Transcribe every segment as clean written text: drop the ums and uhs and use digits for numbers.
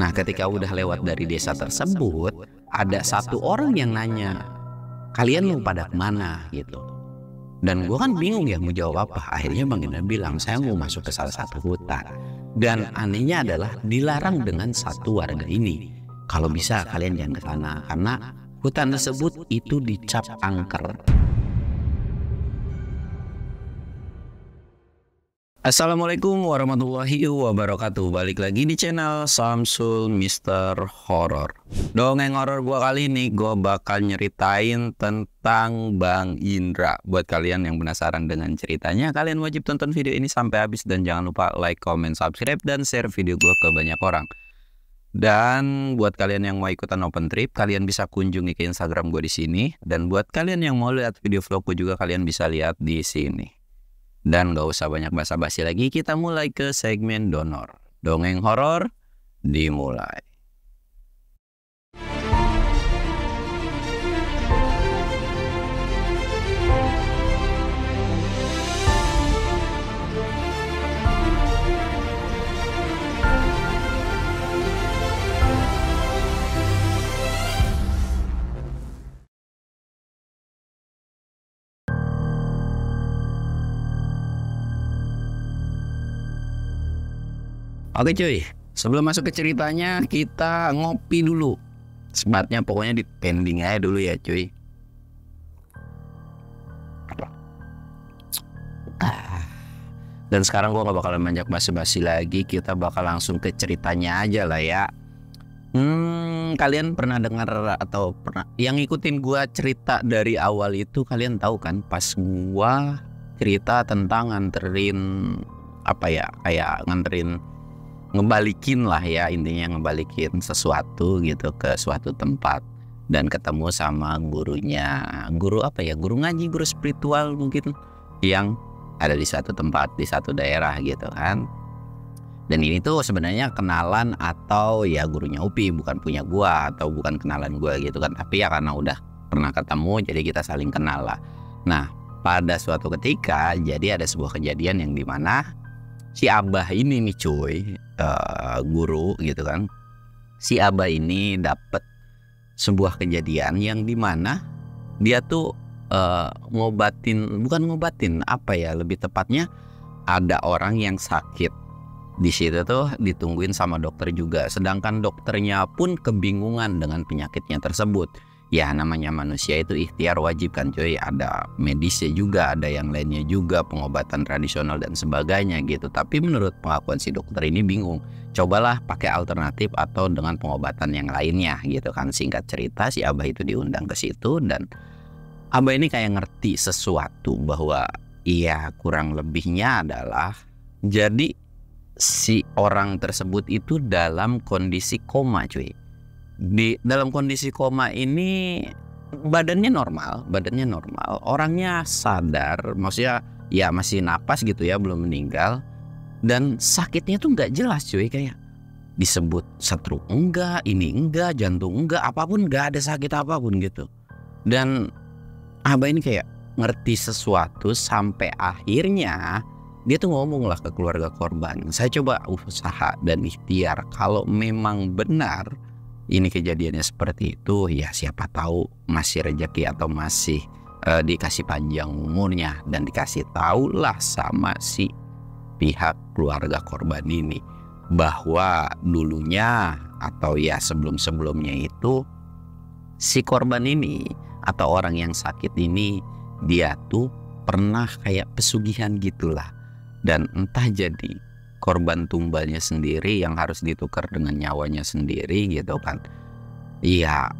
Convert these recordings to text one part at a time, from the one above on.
Nah, ketika udah lewat dari desa tersebut, ada satu orang yang nanya, kalian mau pada kemana gitu. Dan gue kan bingung ya mau jawab apa. Akhirnya Bang Indra bilang, saya mau masuk ke salah satu hutan. Dan anehnya adalah dilarang dengan satu warga ini. Kalau bisa kalian jangan ke sana, karena hutan tersebut itu dicap angker. Assalamualaikum warahmatullahi wabarakatuh. Balik lagi di channel Samsul Mister Horror. Dongeng horor gua kali ini gua bakal nyeritain tentang Bang Indra. Buat kalian yang penasaran dengan ceritanya, kalian wajib tonton video ini sampai habis dan jangan lupa like, comment, subscribe dan share video gua ke banyak orang. Dan buat kalian yang mau ikutan open trip, kalian bisa kunjungi ke Instagram gue di sini. Dan buat kalian yang mau lihat video vlogku juga, kalian bisa lihat di sini. Dan gak usah banyak basa-basi lagi, kita mulai ke segmen donor. Dongeng horor dimulai. Oke cuy, sebelum masuk ke ceritanya kita ngopi dulu. Sebatnya pokoknya di pending aja dulu ya cuy. Dan sekarang gua gak bakalan banyak basa-basi lagi, kita bakal langsung ke ceritanya aja lah ya. Kalian pernah dengar atau pernah yang ngikutin gua cerita dari awal itu, kalian tahu kan pas gua cerita tentang nganterin apa ya, kayak nganterin ngebalikin lah ya, intinya ngebalikin sesuatu gitu ke suatu tempat dan ketemu sama gurunya, guru apa ya, guru ngaji, guru spiritual mungkin yang ada di suatu tempat di satu daerah gitu kan. Dan ini tuh sebenarnya kenalan atau ya gurunya Upi, bukan punya gua atau bukan kenalan gua gitu kan, tapi ya karena udah pernah ketemu jadi kita saling kenal lah. Nah, pada suatu ketika jadi ada sebuah kejadian yang dimana si Abah ini nih cuy, guru gitu kan. Si Abah ini dapet sebuah kejadian yang dimana dia tuh bukan ngobatin apa ya, lebih tepatnya ada orang yang sakit di situ tuh ditungguin sama dokter juga. Sedangkan dokternya pun kebingungan dengan penyakitnya tersebut. Ya namanya manusia itu ikhtiar wajib kan cuy, ada medisnya juga, ada yang lainnya juga, pengobatan tradisional dan sebagainya gitu. Tapi menurut pengakuan si dokter ini bingung, cobalah pakai alternatif atau dengan pengobatan yang lainnya gitu kan. Singkat cerita si Abah itu diundang ke situ dan Abah ini kayak ngerti sesuatu bahwa iya kurang lebihnya adalah jadi si orang tersebut itu dalam kondisi koma cuy. Di dalam kondisi koma ini badannya normal, orangnya sadar, maksudnya ya masih napas gitu ya, belum meninggal. Dan sakitnya tuh nggak jelas cuy, kayak disebut stroke enggak, ini enggak, jantung enggak, apapun, nggak ada sakit apapun gitu. Dan Abah ini kayak ngerti sesuatu sampai akhirnya dia tuh ngomong lah ke keluarga korban, saya coba usaha dan ikhtiar, kalau memang benar ini kejadiannya seperti itu, ya siapa tahu masih rezeki atau masih dikasih panjang umurnya. Dan dikasih tahu lah sama si pihak keluarga korban ini bahwa dulunya atau ya sebelum-sebelumnya itu si korban ini atau orang yang sakit ini dia tuh pernah kayak pesugihan gitulah. Dan entah jadi korban tumbalnya sendiri yang harus ditukar dengan nyawanya sendiri gitu kan. Iya,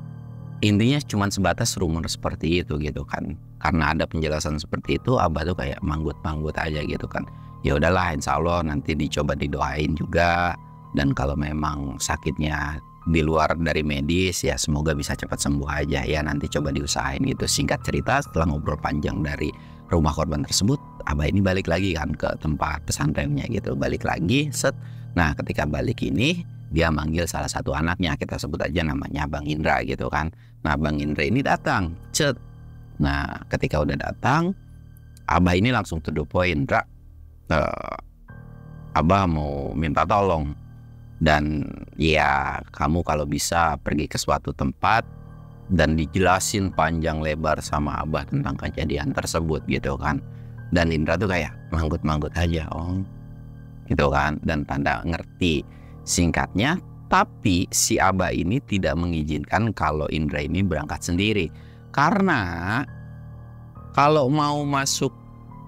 intinya cuma sebatas rumor seperti itu gitu kan. Karena ada penjelasan seperti itu, Abah tuh kayak manggut-manggut aja gitu kan. Ya udahlah, insya Allah nanti dicoba didoain juga. Dan kalau memang sakitnya di luar dari medis ya semoga bisa cepat sembuh aja ya, nanti coba diusahain gitu. Singkat cerita, setelah ngobrol panjang dari rumah korban tersebut, Abah ini balik lagi kan ke tempat pesantrennya gitu, balik lagi set. Nah ketika balik ini dia manggil salah satu anaknya, kita sebut aja namanya Bang Indra gitu kan. Nah Bang Indra ini datang, cet. Nah ketika udah datang, Abah ini langsung to the point, Indra, Abah mau minta tolong. Dan ya kamu kalau bisa pergi ke suatu tempat dan dijelasin panjang lebar sama Abah tentang kejadian tersebut gitu kan. Dan Indra tuh kayak manggut-manggut aja, oh gitu kan, dan tanda ngerti singkatnya. Tapi si Abah ini tidak mengizinkan kalau Indra ini berangkat sendiri, karena kalau mau masuk,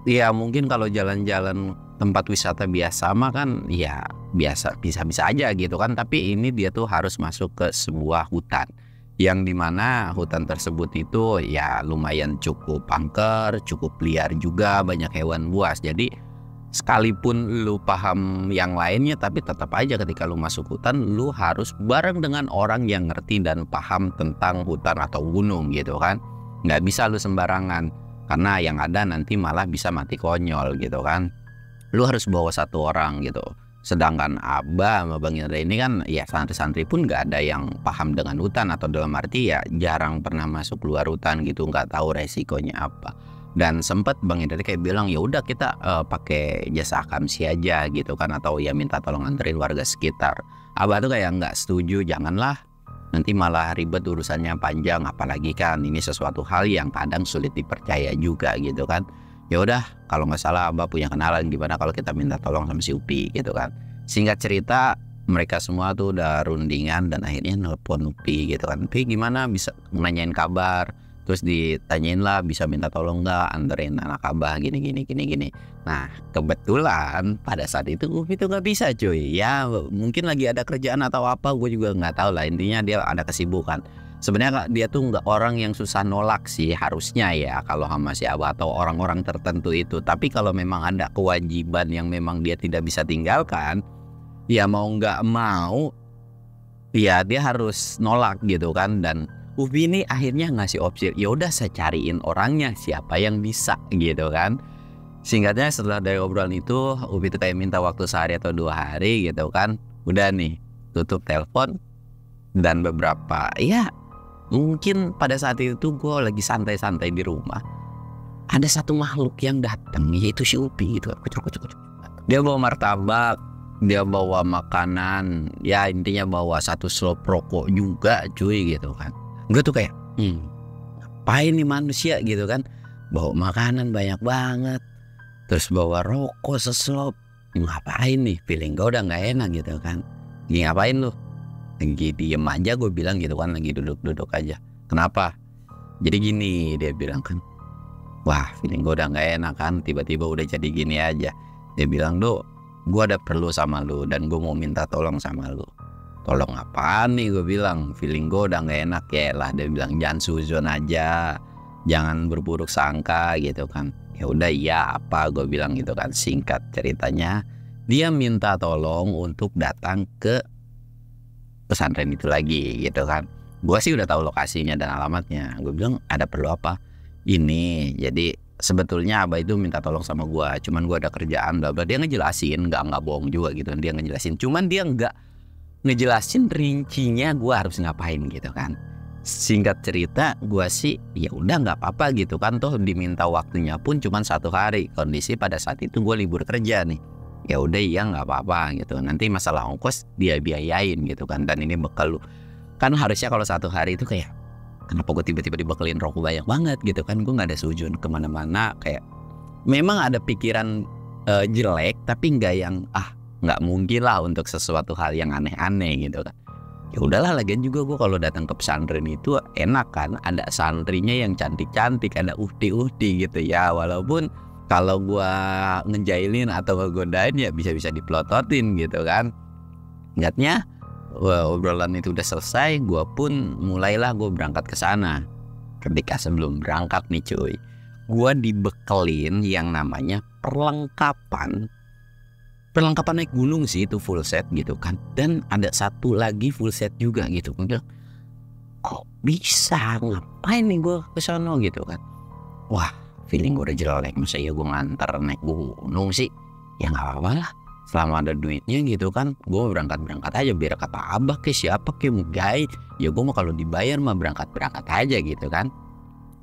ya mungkin kalau jalan-jalan tempat wisata biasa mah kan ya biasa, bisa-bisa aja gitu kan. Tapi ini dia tuh harus masuk ke sebuah hutan, yang dimana hutan tersebut itu ya lumayan cukup angker, cukup liar juga, banyak hewan buas. Jadi sekalipun lu paham yang lainnya, tapi tetap aja ketika lu masuk hutan lu harus bareng dengan orang yang ngerti dan paham tentang hutan atau gunung gitu kan. Nggak bisa lu sembarangan, karena yang ada nanti malah bisa mati konyol gitu kan. Lu harus bawa satu orang gitu. Sedangkan Abah sama Bang Indra ini kan ya santri-santri pun nggak ada yang paham dengan hutan, atau dalam arti ya jarang pernah masuk keluar hutan gitu, nggak tahu resikonya apa. Dan sempat Bang Indra kayak bilang ya udah kita pakai jasa akamsi aja gitu kan, atau ya minta tolong anterin warga sekitar. Abah tuh kayak nggak setuju, janganlah, nanti malah ribet urusannya panjang, apalagi kan ini sesuatu hal yang kadang sulit dipercaya juga gitu kan. Ya udah, kalau nggak salah Abah punya kenalan, gimana kalau kita minta tolong sama si Upi gitu kan. Singkat cerita mereka semua tuh udah rundingan dan akhirnya nelpon Upi gitu kan. Upi gimana, bisa nanyain kabar, terus ditanyain lah bisa minta tolong nggak anterin anak Abah gini. Nah kebetulan pada saat itu Upi tuh nggak bisa cuy. Ya mungkin lagi ada kerjaan atau apa, gue juga nggak tahu lah, intinya dia ada kesibukan. Sebenarnya dia tuh nggak orang yang susah nolak sih harusnya ya kalau sama si Abah atau orang-orang tertentu itu. Tapi kalau memang ada kewajiban yang memang dia tidak bisa tinggalkan, ya mau nggak mau ya dia harus nolak gitu kan. Dan Ubi ini akhirnya ngasih opsi, ya udah saya cariin orangnya siapa yang bisa gitu kan. Singkatnya setelah dari obrolan itu Ubi tuh kayak minta waktu sehari atau 2 hari gitu kan. Udah nih tutup telepon. Dan beberapa ya mungkin pada saat itu gue lagi santai-santai di rumah, ada satu makhluk yang datang, yaitu si Upi gitu. Dia bawa martabak, dia bawa makanan, ya intinya bawa satu slop rokok juga cuy gitu kan. Gue tuh kayak ngapain nih manusia gitu kan, bawa makanan banyak banget, terus bawa rokok seslop, ngapain nih, feeling gue udah gak enak gitu kan. Gini, ngapain lu? Lagi diem aja, gue bilang gitu kan, lagi duduk-duduk aja. Kenapa? Jadi gini, dia bilang kan, wah feeling gue udah gak enak kan, tiba-tiba udah jadi gini aja. Dia bilang, "Do, gue ada perlu sama lu dan gue mau minta tolong sama lu." Tolong apaan nih, gue bilang, feeling gue udah gak enak ya lah. Dia bilang jangan suzon aja, jangan berburuk sangka gitu kan. Ya udah, iya apa, gue bilang gitu kan. Singkat ceritanya, dia minta tolong untuk datang ke pesantren itu lagi gitu kan. Gue sih udah tahu lokasinya dan alamatnya. Gue bilang, ada perlu apa? Ini jadi sebetulnya Abah itu minta tolong sama gue, cuman gue ada kerjaan bla bla. Dia ngejelasin, nggak bohong juga gitu. Dia ngejelasin, cuman dia nggak ngejelasin rincinya gue harus ngapain gitu kan. Singkat cerita, gue sih ya udah nggak apa-apa gitu kan. Toh diminta waktunya pun cuman 1 hari. Kondisi pada saat itu gue libur kerja nih. Ya udah, iya nggak apa-apa gitu. Nanti masalah ongkos dia biayain gitu kan. Dan ini bekal lu. Kan harusnya kalau 1 hari itu kayak, kenapa gue tiba-tiba dibekelin rokok banyak banget gitu kan. Gue nggak ada sujud kemana-mana. Kayak memang ada pikiran jelek, tapi nggak yang nggak mungkin lah untuk sesuatu hal yang aneh-aneh gitu kan. Ya udahlah, lagian juga gue kalau datang ke pesantren itu enak kan. Ada santrinya yang cantik-cantik, ada uhti-uhti gitu ya. Walaupun kalau gue ngejailin atau ngegodain ya bisa-bisa dipelototin gitu kan. Ingatnya obrolan itu udah selesai, gue pun mulailah gue berangkat ke sana. Ketika sebelum berangkat nih cuy, gue dibekelin yang namanya perlengkapan naik gunung sih, itu full set gitu kan. Dan ada satu lagi full set juga gitu. Gue bilang, kok bisa, ngapain nih gue ke sana gitu kan. Wah, feeling gue udah jelek, masa iya gue nganter naik gunung sih. Ya gak apa-apa lah, selama ada duitnya gitu kan. Gue berangkat aja, biar kata Abah ke siapa ke mugai, ya gue mah kalau dibayar mah berangkat aja gitu kan.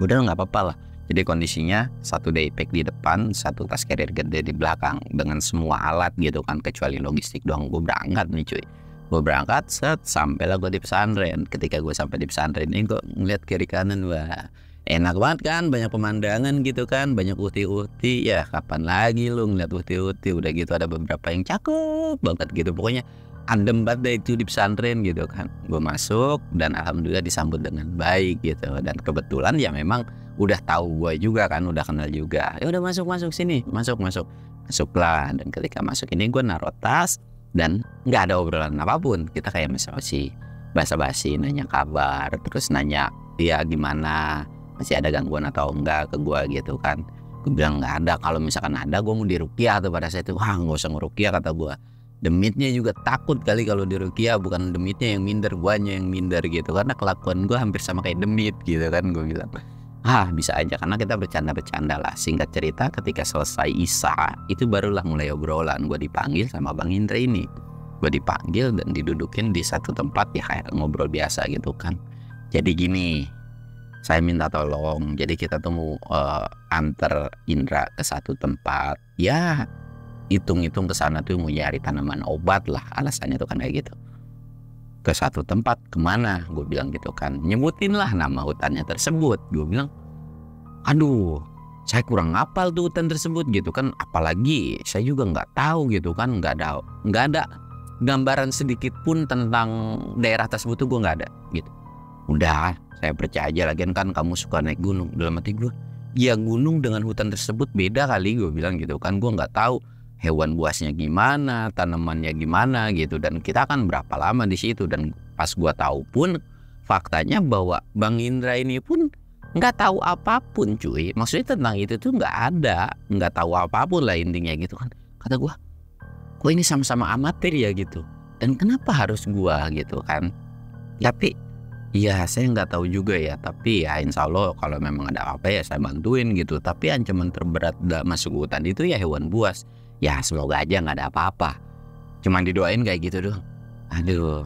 Udah gak apa-apa lah. Jadi kondisinya 1 daypack di depan, 1 tas carrier gede di belakang, dengan semua alat gitu kan, kecuali logistik doang. Gue berangkat nih cuy. Gue berangkat, sampailah gue di pesantren. Ketika gue sampai di pesantren ini, gue ngeliat kiri kanan, wah enak banget kan, banyak pemandangan gitu kan, banyak uti-uti. Ya kapan lagi lu ngeliat uti-uti? Udah gitu ada beberapa yang cakep banget gitu. Pokoknya adem banget deh itu di pesantren gitu kan. Gue masuk dan alhamdulillah disambut dengan baik gitu. Dan kebetulan ya memang udah tahu gue juga kan, udah kenal juga. Ya udah masuk sini, masuklah. Dan ketika masuk ini gue naruh tas dan nggak ada obrolan apapun. Kita kayak masih basa-basi, nanya kabar, terus nanya ya gimana, masih ada gangguan atau enggak ke gue gitu kan. Gue bilang nggak ada. Kalau misalkan ada, gue mau diruqyah tuh pada saat itu. Wah nggak usah ngeruqyah kata gue. Demitnya juga takut kali kalau diruqyah, bukan demitnya yang minder, guanya yang minder gitu. Karena kelakuan gue hampir sama kayak demit gitu kan. Gue bilang bisa aja, karena kita bercanda-bercanda lah. Singkat cerita, ketika selesai Isya itu barulah mulai obrolan. Gue dipanggil sama Bang Indra ini. Gue dipanggil dan didudukin di satu tempat ya kayak ngobrol biasa gitu kan. Jadi gini, saya minta tolong. Jadi kita tuh mau antar Indra ke satu tempat. Ya hitung-hitung ke sana tuh mau nyari tanaman obat lah, alasannya tuh kan kayak gitu. Ke satu tempat, kemana? Gue bilang gitu kan. Nyebutin lah nama hutannya tersebut. Gue bilang, aduh, saya kurang hafal tuh hutan tersebut gitu kan. Apalagi saya juga nggak tahu gitu kan. Nggak ada gambaran sedikit pun tentang daerah tersebut tuh gue nggak ada gitu. Udah, saya percaya aja, lagian kan kamu suka naik gunung. Dalam hati gue, ya gunung dengan hutan tersebut beda kali, gue bilang gitu kan. Gue nggak tahu hewan buasnya gimana, tanamannya gimana gitu, dan kita kan berapa lama di situ. Dan pas gua tahu pun faktanya bahwa Bang Indra ini pun nggak tahu apapun cuy. Maksudnya tentang itu tuh nggak tahu apapun lah intinya gitu kan. Kata gua, kok ini sama-sama amatir ya gitu, dan kenapa harus gua gitu kan. Tapi ya saya nggak tahu juga ya, tapi ya insya Allah kalau memang ada apa ya saya bantuin gitu. Tapi ancaman terberat masuk hutan itu ya hewan buas. Ya semoga aja gak ada apa-apa. Cuman didoain kayak gitu doang. Aduh,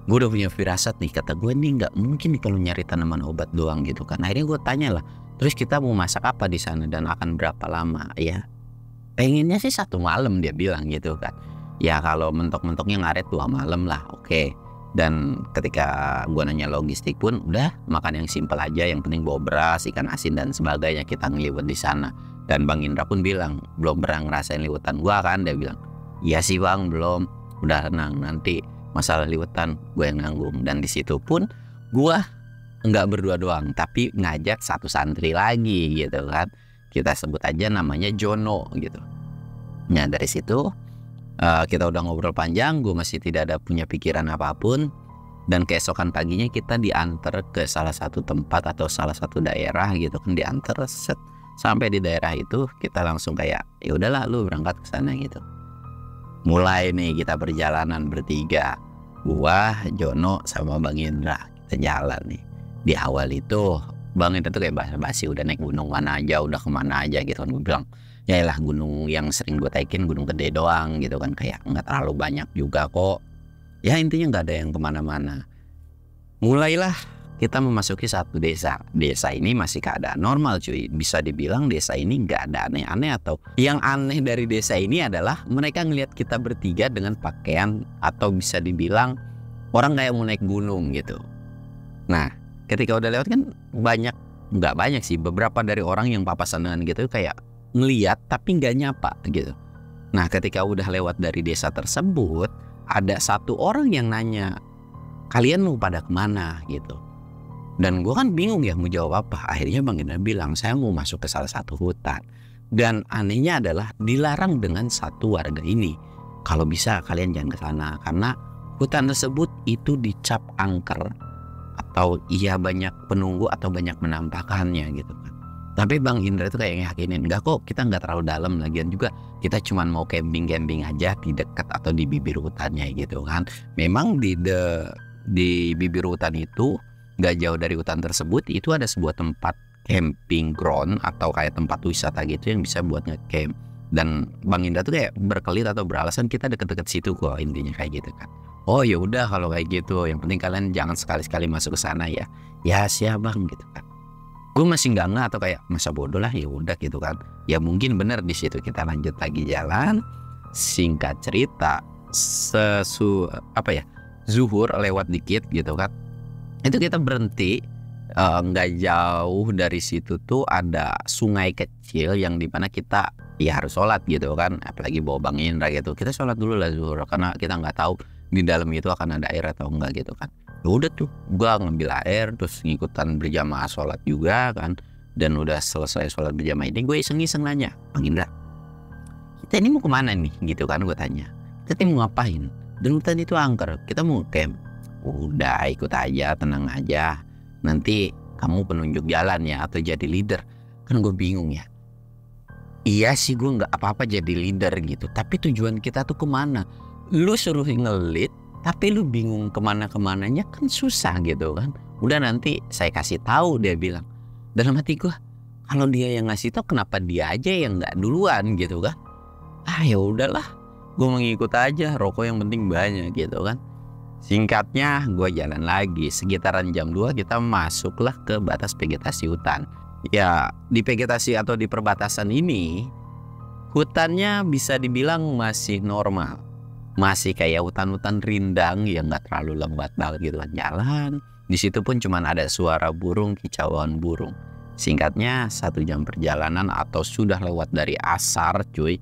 gue udah punya firasat nih. Kata gue nih gak mungkin nih kalau nyari tanaman obat doang gitu kan. Akhirnya gue tanya lah, terus kita mau masak apa di sana dan akan berapa lama? Ya pengennya sih 1 malam dia bilang gitu kan. Ya kalau mentok-mentoknya ngaret 2 malam lah, oke. Dan ketika gue nanya logistik pun udah makan yang simpel aja. Yang penting bawa beras, ikan asin dan sebagainya. Kita ngeliwet di sana. Dan Bang Indra pun bilang, belum pernah ngerasain liwetan gua kan. Dia bilang, iya sih Bang, belum. Udah tenang, nanti masalah liwetan gue yang nanggung. Dan di situ pun gua nggak berdua doang, tapi ngajak satu santri lagi gitu kan. Kita sebut aja namanya Jono gitu. Nah dari situ kita udah ngobrol panjang. Gue masih tidak ada punya pikiran apapun. Dan keesokan paginya kita diantar ke salah satu tempat atau salah satu daerah gitu kan. Diantar sampai di daerah itu kita langsung kayak ya udahlah lu berangkat ke sana gitu. Mulai nih kita perjalanan bertiga, gua, Jono sama Bang Indra. Kita jalan nih. Di awal itu Bang Indra tuh kayak basa-basi, udah naik gunung mana aja, udah kemana aja gitu kan. Gue bilang ya lah gunung yang sering gue naikin Gunung Gede doang gitu kan, kayak nggak terlalu banyak juga kok. Ya intinya nggak ada yang kemana-mana. Mulailah kita memasuki satu desa. Desa ini masih keadaan normal cuy. Bisa dibilang desa ini gak ada aneh-aneh. Atau yang aneh dari desa ini adalah mereka ngelihat kita bertiga dengan pakaian atau bisa dibilang orang kayak mau naik gunung gitu. Nah ketika udah lewat kan gak banyak sih, beberapa dari orang yang papasan dengan gitu kayak ngeliat tapi gak nyapa gitu. Nah ketika udah lewat dari desa tersebut, ada satu orang yang nanya, kalian mau pada kemana gitu. Dan gue kan bingung ya mau jawab apa. Akhirnya Bang Indra bilang saya mau masuk ke salah satu hutan. Dan anehnya adalah dilarang dengan satu warga ini. Kalau bisa kalian jangan ke sana, karena hutan tersebut itu dicap angker. Atau iya banyak penunggu atau banyak penampakannya gitu kan. Tapi Bang Indra itu kayak yakinin, enggak kok, kita nggak terlalu dalam, lagian juga kita cuma mau camping aja di dekat atau di bibir hutannya gitu kan. Memang di bibir hutan itu nggak jauh dari hutan tersebut itu ada sebuah tempat camping ground atau kayak tempat wisata gitu yang bisa buat nge-camp. Dan Bang Indra tuh kayak berkelit atau beralasan kita deket-deket situ kok, intinya kayak gitu kan. Oh ya udah kalau kayak gitu, yang penting kalian jangan sekali-sekali masuk ke sana ya. Ya siap Bang gitu kan. Gue masih nggak atau kayak masa bodoh lah, ya udah gitu kan. Ya mungkin bener di situ. Kita lanjut lagi jalan. Singkat cerita, zuhur lewat dikit gitu kan, itu kita berhenti. Nggak jauh dari situ tuh ada sungai kecil yang dimana kita ya harus sholat gitu kan, apalagi bawa Bang Indra gitu. Kita sholat dulu lah zuhur karena kita nggak tahu di dalam itu akan ada air atau enggak gitu kan. Ya udah tuh gua ngambil air terus ngikutan berjamaah sholat juga kan. Dan udah selesai sholat berjamaah ini gue iseng-iseng nanya, Bang Indra, kita ini mau kemana nih gitu kan, gue tanya. Kita mau ngapain? Dan hutan itu angker, kita mau camp. Udah ikut aja, tenang aja. Nanti kamu penunjuk jalan ya atau jadi leader. Kan gue bingung ya. Iya sih gue nggak apa-apa jadi leader gitu. Tapi tujuan kita tuh kemana? Lu suruh ngelit tapi lu bingung kemana-kemananya kan susah gitu kan. Udah nanti saya kasih tahu, dia bilang. Dalam hati gue, kalau dia yang ngasih tahu kenapa dia aja yang nggak duluan gitu kan. Ya udahlah, gue mengikut aja, rokok yang penting banyak gitu kan. Singkatnya gue jalan lagi. Sekitaran jam 2 kita masuklah ke batas vegetasi hutan. Ya di vegetasi atau di perbatasan ini, hutannya bisa dibilang masih normal. Masih kayak hutan-hutan rindang yang gak terlalu lebat banget gitu kan. Jalan, di situ pun cuman ada suara burung, kicauan burung. Singkatnya 1 jam perjalanan atau sudah lewat dari asar cuy,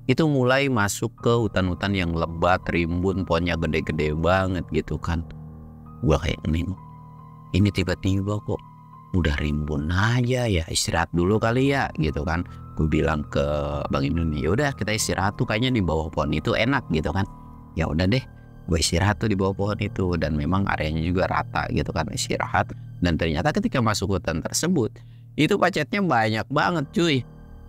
itu mulai masuk ke hutan-hutan yang lebat, rimbun, pohonnya gede-gede banget gitu kan. Gua kayak nengok, ini tiba-tiba kok udah rimbun aja ya, istirahat dulu kali ya gitu kan. Gue bilang ke Bang Indra, ya udah kita istirahat tuh kayaknya di bawah pohon itu enak gitu kan. Ya udah deh, gue istirahat tuh di bawah pohon itu. Dan memang areanya juga rata gitu kan, istirahat. Dan ternyata ketika masuk hutan tersebut, itu pacetnya banyak banget cuy.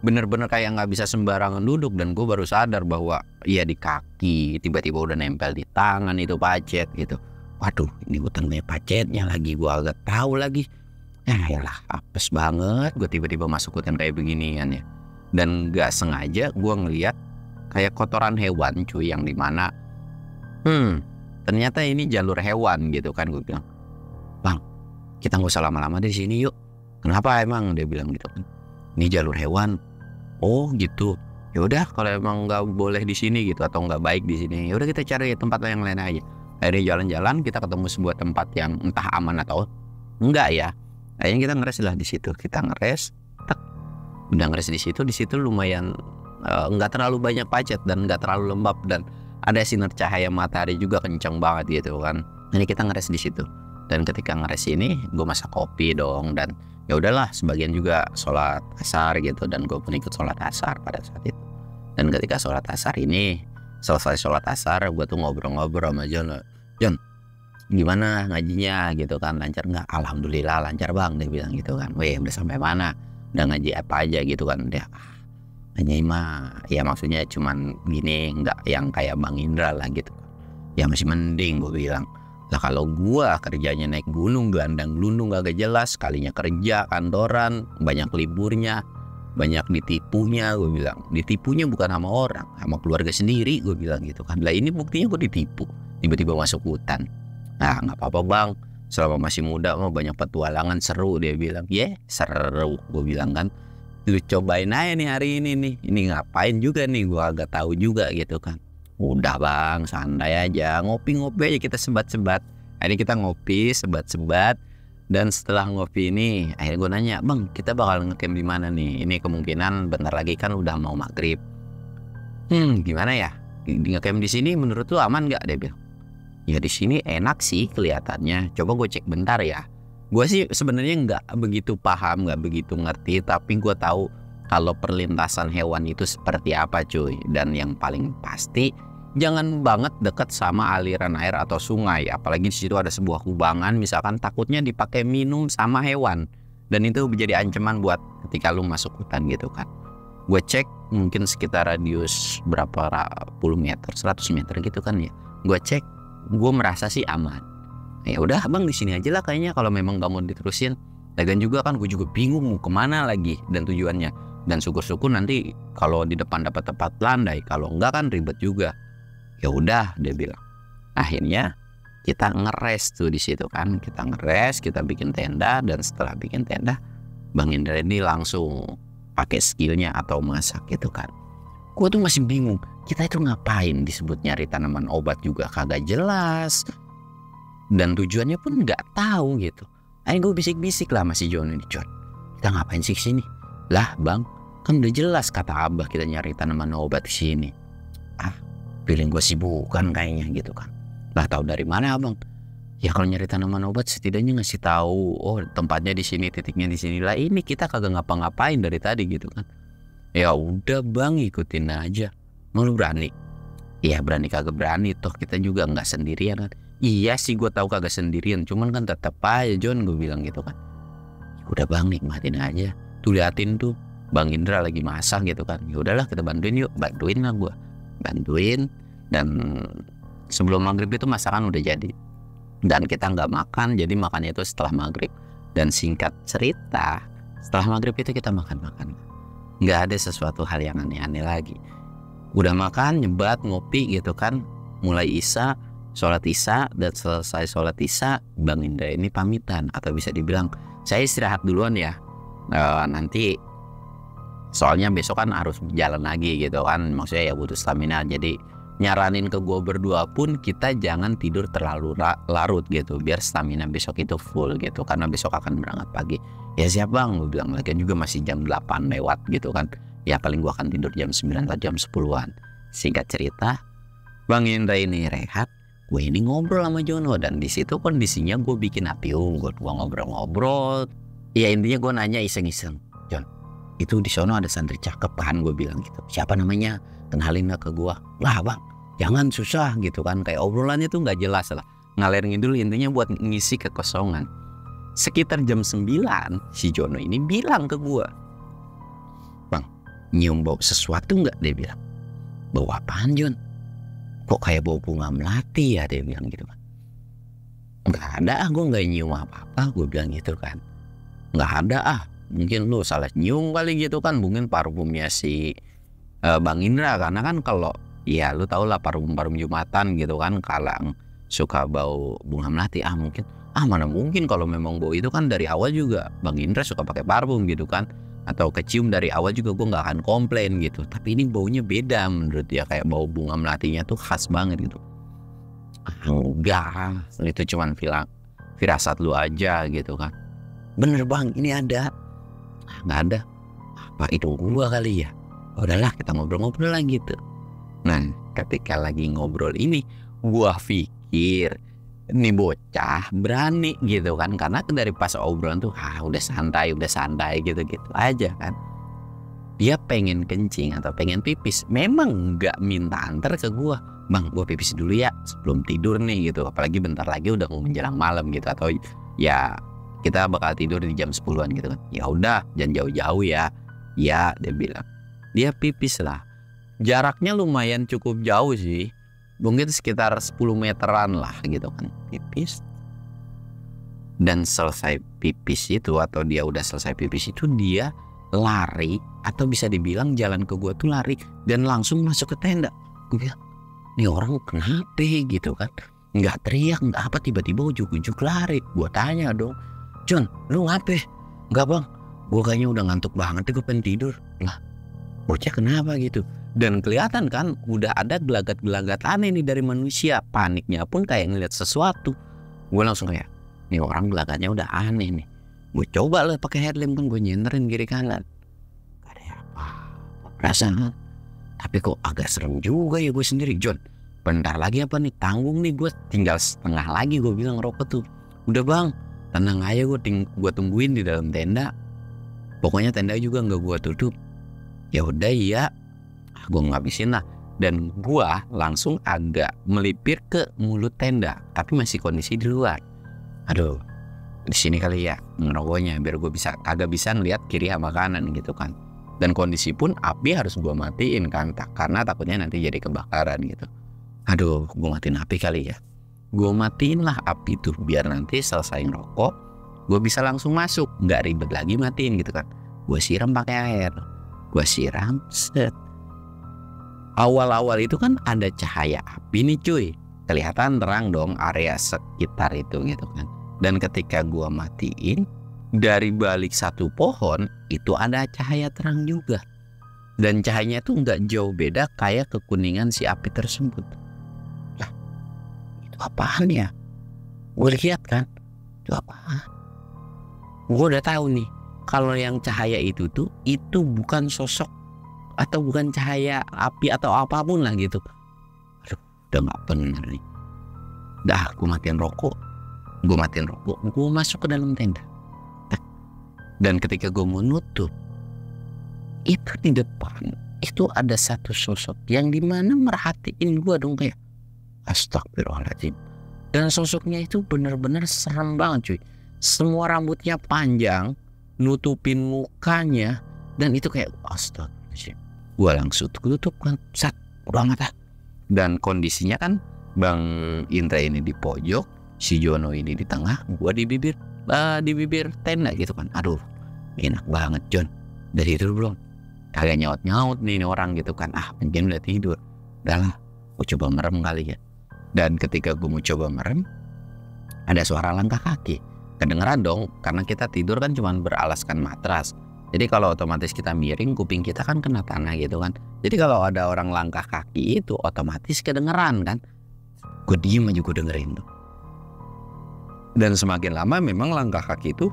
Bener-bener kayak nggak bisa sembarangan duduk. Dan gue baru sadar bahwa ya di kaki tiba-tiba udah nempel di tangan itu pacet gitu. Waduh, ini hutan banyak pacetnya lagi, gue agak tahu lagi. Ya lah, apes banget gue tiba-tiba masuk hutan kayak beginian ya. Dan nggak sengaja gue ngeliat kayak kotoran hewan cuy, yang dimana ternyata ini jalur hewan gitu kan. Gue bilang, Bang, kita nggak usah lama-lama di sini yuk. Kenapa emang? Dia bilang gitu kan, ini jalur hewan. Oh gitu. Ya udah kalau emang nggak boleh di sini gitu atau nggak baik di sini, ya udah kita cari tempat yang lain aja. Akhirnya jalan-jalan kita ketemu sebuah tempat yang entah aman atau enggak ya. Akhirnya kita ngeres lah di situ. Kita ngeres, udah ngeres di situ lumayan nggak terlalu banyak pacet dan nggak terlalu lembab, dan ada sinar cahaya matahari juga kencang banget gitu kan. Ini kita ngeres di situ. Dan ketika ngeres ini, gue masak kopi dong, dan ya udahlah sebagian juga sholat asar gitu, dan gue pun ikut sholat asar pada saat itu. Dan ketika sholat asar ini, selesai sholat asar, gue tuh ngobrol-ngobrol sama John, gimana ngajinya gitu kan, lancar nggak? Alhamdulillah lancar bang, dia bilang gitu kan. Weh, udah sampai mana? Udah ngaji apa aja gitu kan? Dia hanya mah ya maksudnya cuman gini, nggak yang kayak Bang Indra lah gitu. Ya masih mending, gue bilang. Lah kalau gua kerjanya naik gunung, gelandang-gelundung gak jelas, kalinya kerja kantoran, banyak liburnya, banyak ditipunya. Gue bilang, ditipunya bukan sama orang, sama keluarga sendiri, gue bilang gitu kan. Lah ini buktinya gue ditipu, tiba-tiba masuk hutan. Nah nggak apa-apa bang, selama masih muda mah banyak petualangan, seru, dia bilang. Seru, gue bilang kan. Lu cobain aja nih hari ini nih, ini ngapain juga nih, gue agak tahu juga gitu kan. Udah bang, santai aja, ngopi-ngopi aja kita sebat-sebat. Ini kita ngopi, sebat-sebat. Dan setelah ngopi ini, akhirnya gue nanya, bang kita bakal ngecamp di mana nih? Ini kemungkinan bentar lagi kan udah mau maghrib. Gimana ya? Ngecamp di sini menurut lu aman nggak? Dia bilang. Ya di sini enak sih kelihatannya. Coba gue cek bentar ya. Gue sih sebenarnya nggak begitu paham, nggak begitu ngerti, tapi gue tahu kalau perlintasan hewan itu seperti apa cuy. Dan yang paling pasti jangan banget dekat sama aliran air atau sungai, apalagi di situ ada sebuah kubangan, misalkan takutnya dipakai minum sama hewan, dan itu menjadi ancaman buat ketika lu masuk hutan gitu kan. Gue cek mungkin sekitar radius berapa puluh meter, 100 meter gitu kan ya. Gue cek, gue merasa sih aman. Ya udah bang di sini aja lah kayaknya kalau memang gak mau diterusin. Lagian juga kan gue juga bingung mau kemana lagi dan tujuannya. Dan syukur-syukur nanti kalau di depan dapat tempat landai, kalau enggak kan ribet juga. Ya udah dia bilang. Akhirnya kita ngeres tuh di situ kan. Kita ngeres, kita bikin tenda, dan setelah bikin tenda, Bang Indra ini langsung pakai skillnya atau masak gitu kan. Gue tuh masih bingung, kita itu ngapain disebut nyari tanaman obat juga kagak jelas, dan tujuannya pun nggak tahu gitu. Akhirnya gue bisik-bisik lah masih John ini, John, kita ngapain sih kesini? Lah bang, kan udah jelas kata abah kita nyari tanaman obat kesini. Feeling gue sih bukan kayaknya gitu kan. Lah tahu dari mana abang? Ya kalau nyari tanaman obat setidaknya ngasih tahu, oh tempatnya di sini, titiknya di sini. Lah ini kita kagak ngapa-ngapain dari tadi gitu kan. Ya udah bang, ikutin aja. Mau lu berani? Iya berani kagak berani, toh kita juga nggak sendirian kan. Iya sih gue tahu kagak sendirian, cuman kan tetap aja John, gue bilang gitu kan. Udah bang, nikmatin aja. Tuh liatin tuh Bang Indra lagi masak gitu kan. Ya udahlah kita bantuin yuk, bantuin lah gue. Bantuin, dan sebelum maghrib itu masakan udah jadi. Dan kita nggak makan, jadi makannya itu setelah maghrib. Dan singkat cerita, setelah maghrib itu kita makan-makan. Nggak ada sesuatu hal yang aneh-aneh lagi. Udah makan, nyebat, ngopi gitu kan. Mulai isya, sholat isya, dan selesai sholat isya, Bang Indra ini pamitan. Atau bisa dibilang, saya istirahat duluan ya. Nanti soalnya besok kan harus jalan lagi gitu kan. Maksudnya ya butuh stamina. Jadi nyaranin ke gue berdua pun kita jangan tidur terlalu larut gitu, biar stamina besok itu full gitu, karena besok akan berangkat pagi. Ya siap bang, gue bilang lagi juga masih jam 8 lewat gitu kan. Ya paling gue akan tidur jam 9 atau jam 10-an. Singkat cerita, Bang Indra ini rehat, gue ini ngobrol sama Jono. Dan di situ kondisinya gue bikin api unggun, gue ngobrol-ngobrol. Ya intinya gue nanya iseng-iseng, Jon, itu di sono ada santri cakep kan, gue bilang gitu. Siapa namanya? Kenalin lah ke gue. Lah bang, jangan susah gitu kan. Kayak obrolannya tuh gak jelas lah, ngalir ngidul, intinya buat ngisi kekosongan. Sekitar jam 9 si Jono ini bilang ke gue, bang, nyium bau sesuatu gak? Dia bilang. Bau apaan Jon? Kok kayak bau bunga melati ya? Dia bilang gitu kan. Gak ada gue gak nyium apa-apa, gue bilang gitu kan. Gak ada mungkin lu salah nyium kali gitu kan. Mungkin parfumnya si Bang Indra, karena kan kalau ya lu tau lah parfum Jumatan gitu kan, kalang suka bau bunga melati. Mungkin mana mungkin, kalau memang bau itu kan dari awal juga Bang Indra suka pakai parfum gitu kan, atau kecium dari awal juga gue nggak akan komplain gitu. Tapi ini baunya beda menurut dia, kayak bau bunga melatinya tuh khas banget gitu. Enggak, itu cuman firasat lu aja gitu kan. Bener bang, ini ada. Nggak ada. Apa itu gua kali ya? Udahlah kita ngobrol-ngobrol lah gitu. Nah ketika lagi ngobrol ini, gua pikir nih bocah berani gitu kan, karena dari pas obrolan tuh udah santai gitu-gitu aja kan. Dia pengen kencing atau pengen pipis, memang nggak minta antar ke gua. Bang, gua pipis dulu ya sebelum tidur nih gitu. Apalagi bentar lagi udah mau menjelang malam gitu, atau ya kita bakal tidur di jam 10-an gitu kan. Ya udah, jangan jauh-jauh ya. Ya, dia bilang. Dia pipis lah. Jaraknya lumayan cukup jauh sih. Mungkin sekitar 10 meteran lah gitu kan. Pipis. Dan selesai pipis itu, atau dia udah selesai pipis itu, dia lari, atau bisa dibilang jalan ke gua tuh lari, dan langsung masuk ke tenda. Gue bilang, nih orang kenapa gitu kan. Nggak teriak, nggak apa, tiba-tiba ujuk-ujuk lari. Gua tanya dong, Jon, lu ngapa? Enggak bang, gue kayaknya udah ngantuk banget, gue pengen tidur. Lah, bocah kenapa gitu? Dan kelihatan kan udah ada gelagat-gelagat aneh nih dari manusia. Paniknya pun kayak ngeliat sesuatu. Gue langsung kayak, nih orang gelagatnya udah aneh nih. Gue coba lah pakai headlamp kan, gue nyenterin kiri kanan. Gak ada apa, perasaan. Tapi kok agak serem juga ya gue sendiri. Jon, bentar lagi apa nih, tanggung nih, gue tinggal setengah lagi. Gue bilang rokok tuh. Udah bang, tenang aja, gue tungguin di dalam tenda. Pokoknya tenda juga nggak gue tutup. Ya udah iya, gue ngabisin lah. Dan gue langsung agak melipir ke mulut tenda, tapi masih kondisi di luar. Aduh, di sini kali ya ngerokoknya, biar gue agak bisa ngeliat kiri sama kanan gitu kan. Dan kondisi pun api harus gue matiin kan, karena takutnya nanti jadi kebakaran gitu. Aduh, gue matiin api kali ya. Gue matiin lah api tuh, biar nanti selesai ngerokok gue bisa langsung masuk, nggak ribet lagi matiin gitu kan. Gue siram pakai air, gue siram, set. Awal-awal itu kan ada cahaya api nih cuy, kelihatan terang dong area sekitar itu gitu kan. Dan ketika gue matiin, dari balik satu pohon itu ada cahaya terang juga. Dan cahayanya itu nggak jauh beda kayak kekuningan si api tersebut. Lah, itu apaan ya? Gue lihat kan, itu apaan? Gue udah tahu nih, kalau yang cahaya itu bukan sosok atau bukan cahaya api atau apapun lah gitu. Aduh, udah nggak bener nih. Dah, gue matiin rokok, gue masuk ke dalam tenda. Dan ketika gue mau nutup, itu di depan itu ada satu sosok yang dimana merhatiin gue dong, kayak astagfirullahaladzim. Dan sosoknya itu bener-bener serem banget cuy. Semua rambutnya panjang, nutupin mukanya, dan itu kayak astagfirullahaladzim. Gue langsung tutup kan, udah mata. Dan kondisinya kan Bang Indra ini di pojok, si Jono ini di tengah, gue di bibir tenda gitu kan. Aduh, enak banget Jon. Dari tidur belum? Kagak nyaut nih orang gitu kan. Mungkin udah tidur. Udahlah, gue coba merem kali ya. Dan ketika gue mau coba merem, ada suara langkah kaki. Kedengeran dong, karena kita tidur kan cuma beralaskan matras. Jadi kalau otomatis kita miring, kuping kita kan kena tanah gitu kan. Jadi kalau ada orang langkah kaki itu otomatis kedengeran kan. Gue diem aja, gue dengerin tuh. Dan semakin lama memang langkah kaki itu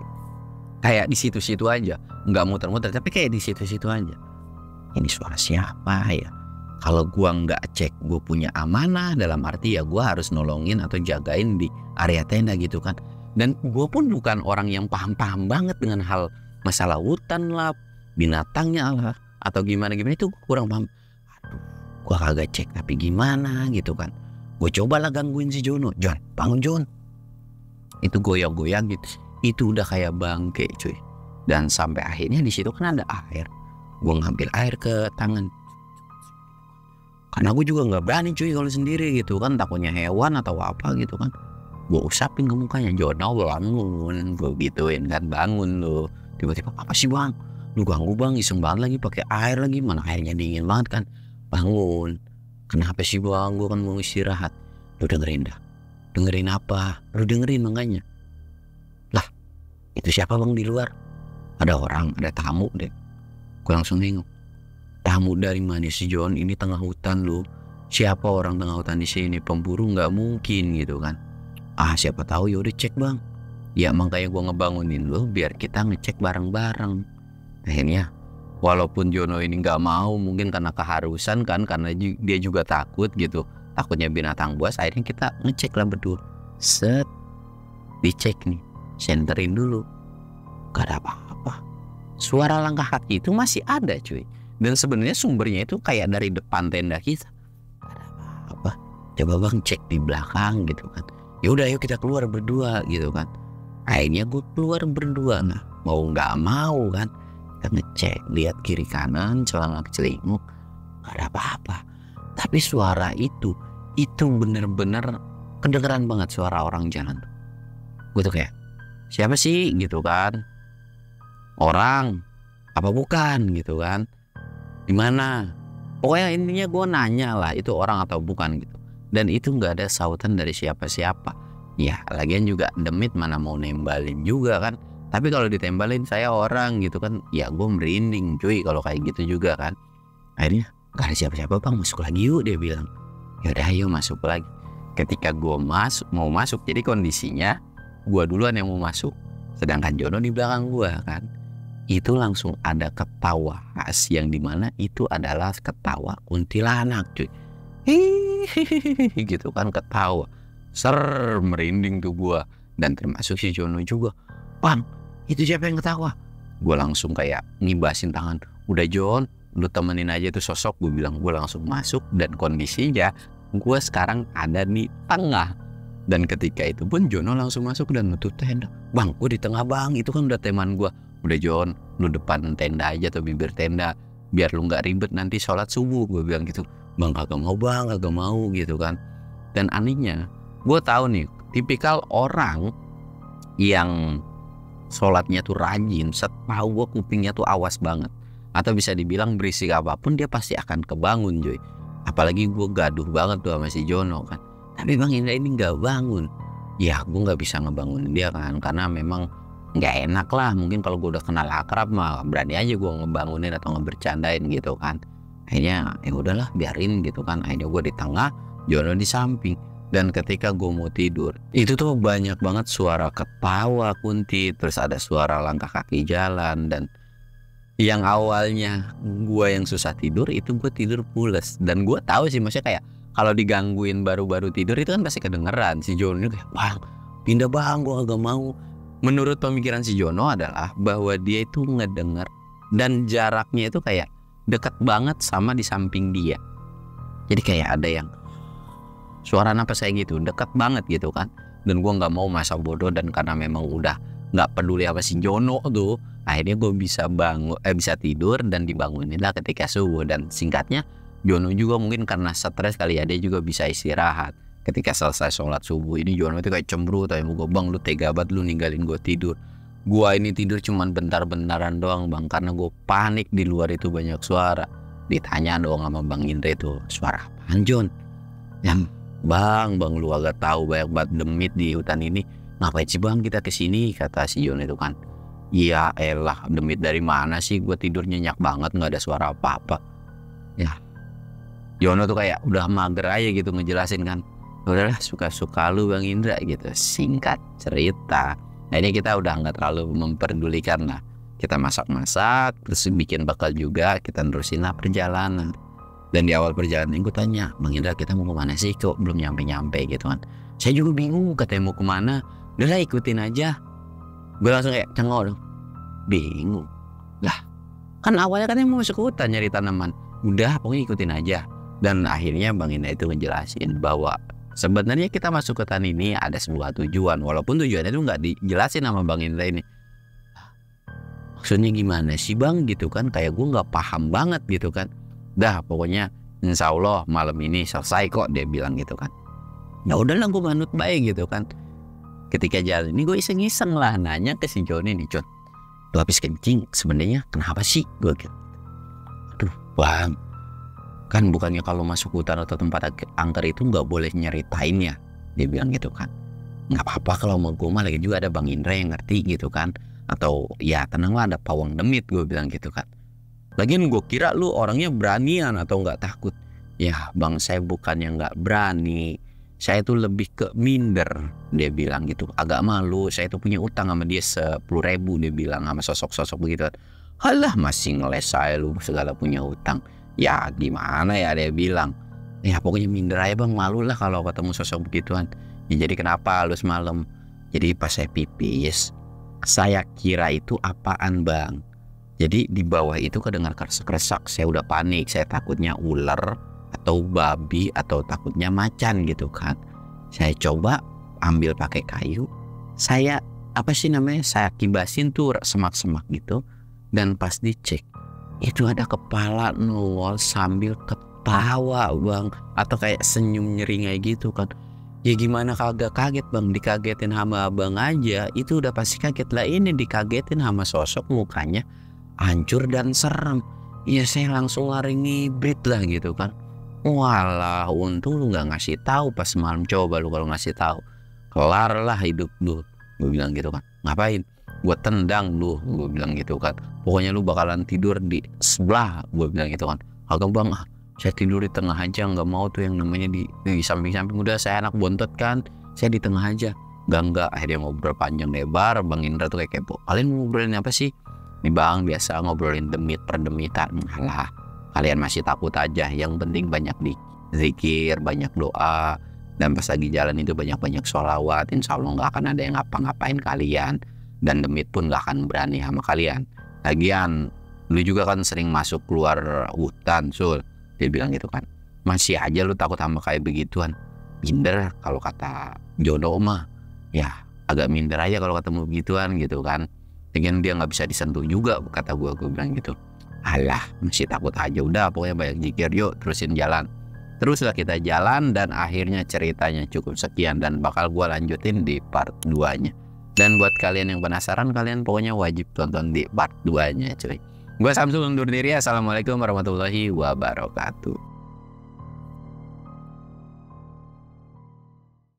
kayak di situ-situ aja, nggak muter-muter, tapi kayak di situ-situ aja. Ini suara siapa ya? Kalau gua nggak cek, gue punya amanah, dalam arti ya gue harus nolongin atau jagain di area tenda gitu kan. Dan gue pun bukan orang yang paham-paham banget dengan hal masalah hutan lah, binatangnya lah, atau gimana-gimana itu kurang paham. Aduh, gue kagak cek, tapi gimana gitu kan. Gue cobalah gangguin si Jono. Jon, bangun Jon. Itu goyang-goyang gitu. Itu udah kayak bangke cuy. Dan sampai akhirnya di situ kan ada air. Gue ngambil air ke tangan. Karena gue juga nggak berani cuy kalau sendiri gitu kan, takutnya hewan atau apa gitu kan. Gue usapin ke mukanya, Jono bangun, gue gituin kan, bangun lu. Tiba-tiba apa sih bang? Lu ganggu bang, iseng banget lagi pakai air lagi, mana airnya dingin banget kan. Bangun. Kenapa sih bang? Gue kan mau istirahat. Lu dengerin dah. Dengerin apa? Lu dengerin makanya. Lah, itu siapa bang di luar? Ada orang, ada tamu deh. Gue langsung nengok. Tamu dari mana sih Jon? Ini tengah hutan lu. Siapa orang tengah hutan di sini? Pemburu nggak mungkin gitu kan. Siapa tahu, yaudah cek bang. Ya makanya gue ngebangunin lu biar kita ngecek bareng-bareng. Akhirnya walaupun Jono ini nggak mau, mungkin karena keharusan kan, karena dia juga takut gitu, takutnya binatang buas, akhirnya kita ngecek lah berdua. Set, dicek nih, senterin dulu, gak ada apa-apa. Suara langkah kaki itu masih ada cuy. Dan sebenarnya sumbernya itu kayak dari depan tenda kita. Gak ada apa-apa. Coba bang cek di belakang gitu kan. Ya udah ayo kita keluar berdua gitu kan. Akhirnya gue keluar berdua. Nah mau nggak mau kan, kita ngecek, lihat kiri kanan, celana celinguk, gak ada apa-apa. Tapi suara itu bener-bener kedengeran banget, suara orang jalan. Gue tuh kayak, siapa sih gitu kan? Orang apa bukan gitu kan? Dimana? Pokoknya intinya gue nanya lah, itu orang atau bukan gitu. Dan itu nggak ada sautan dari siapa-siapa. Ya lagian juga demit mana mau nembalin juga kan. Tapi kalau ditembalin saya orang gitu kan, ya gue merinding cuy kalau kayak gitu juga kan. Akhirnya gak ada siapa-siapa bang, masuk lagi yuk, dia bilang. Yaudah ayo masuk lagi. Ketika gue mau masuk, jadi kondisinya gue duluan yang mau masuk, sedangkan Jono di belakang gue kan. Itu langsung ada ketawa khas, yang dimana itu adalah ketawa kuntilanak cuy. Hihihi gitu kan, ketawa merinding tuh gue. Dan termasuk si Jono juga. Bang, itu siapa yang ketawa? Gue langsung kayak ngibasin tangan. Udah Jon, lu temenin aja tuh sosok, gue bilang. Gue langsung masuk, dan kondisinya gue sekarang ada di tengah. Dan ketika itu pun Jono langsung masuk dan nutup tenda. Bang, gue di tengah bang, itu kan udah teman gue. Udah Jon, lu depan tenda aja atau bibir tenda, biar lu gak ribet nanti sholat subuh, gue bilang gitu. Bang kagak mau bang, kagak mau gitu kan. Dan anehnya, gue tahu nih tipikal orang yang sholatnya tuh rajin, setahu gue kupingnya tuh awas banget. Atau bisa dibilang berisik apapun dia pasti akan kebangun cuy. Apalagi gue gaduh banget tuh sama si Jono kan. Tapi Bang Indra ini gak bangun. Ya gue gak bisa ngebangunin dia kan, karena memang nggak enak lah. Mungkin kalau gue udah kenal akrab mah berani aja gue ngebangunin atau ngebercandain gitu kan. Akhirnya ya udahlah biarin gitu kan. Akhirnya gue di tengah, Jono di samping. Dan ketika gue mau tidur, itu tuh banyak banget suara ketawa Kunti, terus ada suara langkah kaki jalan. Dan yang awalnya gue yang susah tidur, itu gue tidur pules. Dan gue tahu sih, maksudnya kayak kalau digangguin baru-baru tidur itu kan pasti kedengeran. Si Jono kayak, bang pindah bang, gue agak mau. Menurut pemikiran si Jono adalah bahwa dia itu ngedenger dan jaraknya itu kayak dekat banget sama di samping dia. Jadi kayak ada yang suara napas kayak gitu, dekat banget gitu kan. Dan gue nggak mau masa bodoh, dan karena memang udah nggak peduli apa si Jono tuh, akhirnya gue bisa bisa tidur dan dibangunin lah ketika subuh. Dan singkatnya, Jono juga mungkin karena stres kali ya, dia juga bisa istirahat. Ketika selesai sholat subuh ini, Jono itu kayak cemberut, kayak gue, bang lu tega banget lu ninggalin gue tidur. Gua ini tidur cuman bentar-bentaran doang bang, karena gue panik di luar itu banyak suara. Ditanya dong sama Bang Indra itu, suara apaan Jon? Yang bang lu agak tahu banyak banget demit di hutan ini. Ngapain sih bang kita kesini? Kata si Jon itu kan. Iya elah, demit dari mana sih? Gue tidur nyenyak banget, nggak ada suara apa-apa. Ya, Jono tuh kayak udah mager aja gitu ngejelasin kan. Udahlah suka-suka lu Bang Indra gitu. Singkat cerita, nah ini kita udah nggak terlalu memperdulikan lah. Kita masak-masak, terus bikin bekal juga, kita nerusin lah perjalanan. Dan di awal perjalanan gue tanya, Bang Indra kita mau kemana sih? Kok belum nyampe-nyampe gitu kan. Saya juga bingung katanya mau kemana. Udahlah ikutin aja. Gue langsung kayak cengok dong. Bingung. Lah kan awalnya katanya mau masuk ke hutan nyari tanaman. Udah pokoknya ikutin aja. Dan akhirnya Bang Indra itu ngejelasin bahwa sebenarnya kita masuk ke hutan ini ada sebuah tujuan. Walaupun tujuannya itu nggak dijelasin sama Bang Indra ini. Maksudnya gimana sih bang gitu kan. Kayak gue nggak paham banget gitu kan. Dah pokoknya insya Allah malam ini selesai kok, dia bilang gitu kan. Ya udahlah gue manut baik gitu kan. Ketika jalan ini gue iseng-iseng lah nanya ke si Joni nih, Jon, lu habis kencing sebenarnya kenapa sih? Gue gitu. Aduh bang, kan bukannya kalau masuk hutan atau tempat angker itu nggak boleh nyeritain ya, dia bilang gitu kan. Nggak apa-apa kalau mau gue mah, lagi juga ada Bang Indra yang ngerti gitu kan. Atau ya tenanglah ada pawang demit, gue bilang gitu kan. Lagian gue kira lu orangnya beranian atau nggak takut. Ya bang saya bukannya nggak berani, saya tuh lebih ke minder, dia bilang gitu. Agak malu, saya tuh punya utang sama dia 10.000, dia bilang sama sosok-sosok begitu. Halah masih ngeles saya lu segala punya utang. Ya gimana ya, dia bilang. Ya pokoknya minder aja bang, malu lah kalau ketemu sosok begituan. Ya, jadi kenapa lu semalam? Jadi pas saya pipis, saya kira itu apaan bang. Jadi di bawah itu kedengar kresek-kresek. Saya udah panik, saya takutnya ular atau babi atau takutnya macan gitu kan. Saya coba ambil pakai kayu, saya saya kibasin tuh semak-semak gitu. Dan pas dicek itu ada kepala nongol sambil ketawa bang, atau kayak senyum nyeringai gitu kan. Ya gimana kagak kaget bang, dikagetin sama abang aja itu udah pasti kaget lah, ini dikagetin sama sosok mukanya hancur dan serem. Ya saya langsung lari ngibrit lah gitu kan. Walah untung lu nggak ngasih tahu pas malam, coba lu kalau ngasih tahu kelar lah hidup lu, gue bilang gitu kan. Ngapain? Gue tendang lu, gue bilang gitu kan. Pokoknya lu bakalan tidur di sebelah, gue bilang gitu kan. Agak bang, saya tidur di tengah aja, nggak mau tuh yang namanya di samping-samping. Udah saya anak bontot kan, saya di tengah aja. Enggak, akhirnya ngobrol panjang lebar. Bang Indra tuh kayak kepo, kalian ngobrolin apa sih? Nih bang, biasa ngobrolin demit perdemitan. Alah, kalian masih takut aja. Yang penting banyak zikir, banyak doa. Dan pas lagi jalan itu banyak-banyak sholawat. Insya Allah gak akan ada yang ngapa-ngapain kalian. Dan demit pun gak akan berani sama kalian. Lagian, lu juga kan sering masuk keluar hutan, Sul. Dia bilang gitu kan. Masih aja lu takut sama kayak begituan. Minder kalau kata Jono mah. Ya, agak minder aja kalau ketemu begituan gitu kan. Dengan dia nggak bisa disentuh juga, kata gue bilang gitu. Alah masih takut aja, udah pokoknya banyak zikir, yuk terusin jalan. Teruslah kita jalan dan akhirnya ceritanya cukup sekian dan bakal gue lanjutin di part 2 nya. Dan buat kalian yang penasaran, kalian pokoknya wajib tonton di part 2 nya cuy. Gue Samsul undur diri, assalamualaikum warahmatullahi wabarakatuh.